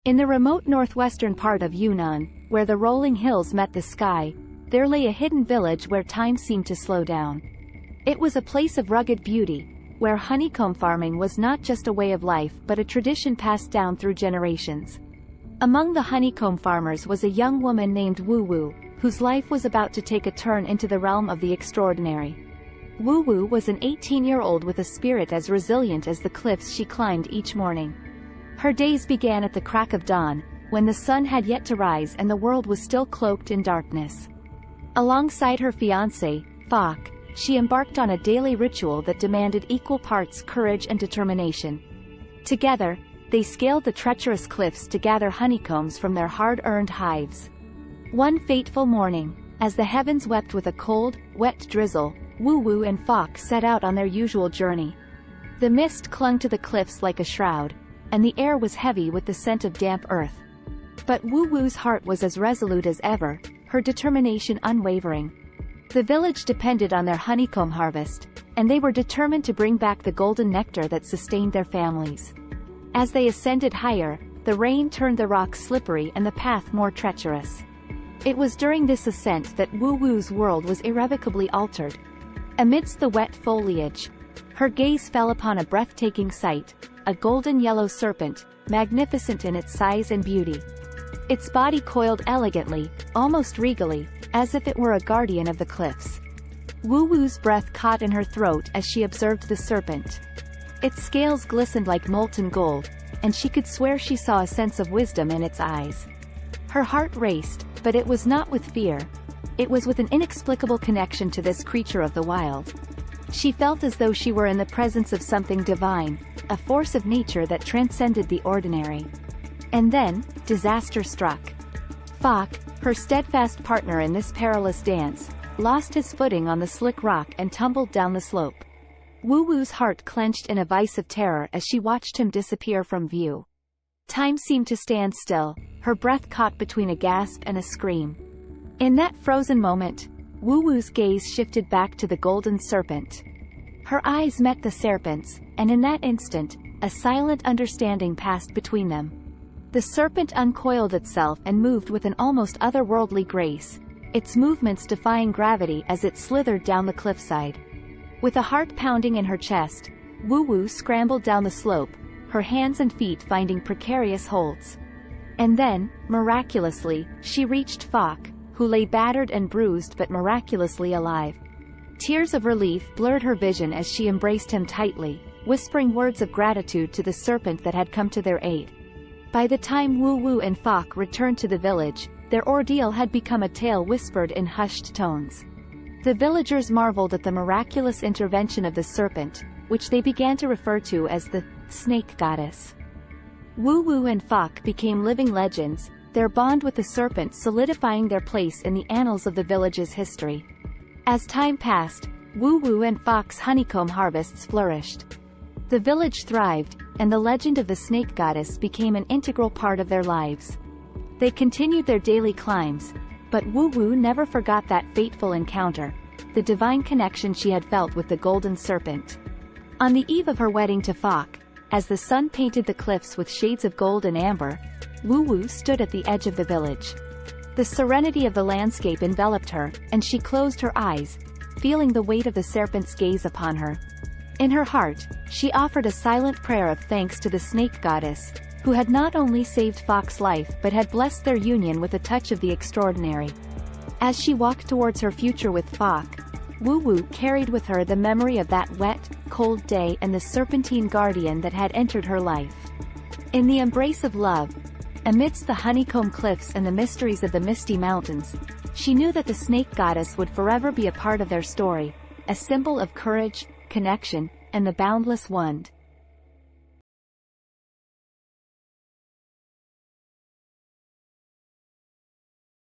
In the remote northwestern part of Yunnan, where the rolling hills met the sky, there lay a hidden village where time seemed to slow down. It was a place of rugged beauty, where honeycomb farming was not just a way of life but a tradition passed down through generations. Among the honeycomb farmers was a young woman named Wuwu, whose life was about to take a turn into the realm of the extraordinary. Wuwu was an 18-year-old with a spirit as resilient as the cliffs she climbed each morning. Her days began at the crack of dawn, when the sun had yet to rise and the world was still cloaked in darkness. Alongside her fiancé, Fok, she embarked on a daily ritual that demanded equal parts courage and determination. Together, they scaled the treacherous cliffs to gather honeycombs from their hard-earned hives. One fateful morning, as the heavens wept with a cold, wet drizzle, Wuwu and Fok set out on their usual journey. The mist clung to the cliffs like a shroud, and the air was heavy with the scent of damp earth. But Wuwu's heart was as resolute as ever, her determination unwavering. The village depended on their honeycomb harvest, and they were determined to bring back the golden nectar that sustained their families. As they ascended higher, the rain turned the rocks slippery and the path more treacherous. It was during this ascent that Wuwu's world was irrevocably altered. Amidst the wet foliage, her gaze fell upon a breathtaking sight, a golden yellow serpent, magnificent in its size and beauty. Its body coiled elegantly, almost regally, as if it were a guardian of the cliffs. Wuwu's breath caught in her throat as she observed the serpent. Its scales glistened like molten gold, and she could swear she saw a sense of wisdom in its eyes. Her heart raced, but it was not with fear. It was with an inexplicable connection to this creature of the wild. She felt as though she were in the presence of something divine, a force of nature that transcended the ordinary. And then, disaster struck. Fok, her steadfast partner in this perilous dance, lost his footing on the slick rock and tumbled down the slope. Wuwu's heart clenched in a vice of terror as she watched him disappear from view. Time seemed to stand still, her breath caught between a gasp and a scream. In that frozen moment, Wuwu's gaze shifted back to the golden serpent. Her eyes met the Serpents, and in that instant, a silent understanding passed between them. The serpent uncoiled itself and moved with an almost otherworldly grace, its movements defying gravity as it slithered down the cliffside. With a heart pounding in her chest, Wuwu scrambled down the slope, her hands and feet finding precarious holds. And then, miraculously, she reached Fok, who lay battered and bruised but miraculously alive. Tears of relief blurred her vision as she embraced him tightly, whispering words of gratitude to the serpent that had come to their aid. By the time Wuwu and Fok returned to the village, their ordeal had become a tale whispered in hushed tones. The villagers marveled at the miraculous intervention of the serpent, which they began to refer to as the snake goddess. Wuwu and Fok became living legends, their bond with the serpent solidifying their place in the annals of the village's history. As time passed, Wuwu and Fok's honeycomb harvests flourished. The village thrived, and the legend of the snake goddess became an integral part of their lives. They continued their daily climbs, but Wuwu never forgot that fateful encounter, the divine connection she had felt with the golden serpent. On the eve of her wedding to Fok, as the sun painted the cliffs with shades of gold and amber, Wuwu stood at the edge of the village. The serenity of the landscape enveloped her, and she closed her eyes, feeling the weight of the serpent's gaze upon her. In her heart, she offered a silent prayer of thanks to the snake goddess, who had not only saved Fok's life but had blessed their union with a touch of the extraordinary. As she walked towards her future with Fok, Wuwu carried with her the memory of that wet, cold day and the serpentine guardian that had entered her life. In the embrace of love, amidst the honeycomb cliffs and the mysteries of the misty mountains, she knew that the snake goddess would forever be a part of their story, a symbol of courage, connection, and the boundless wonder.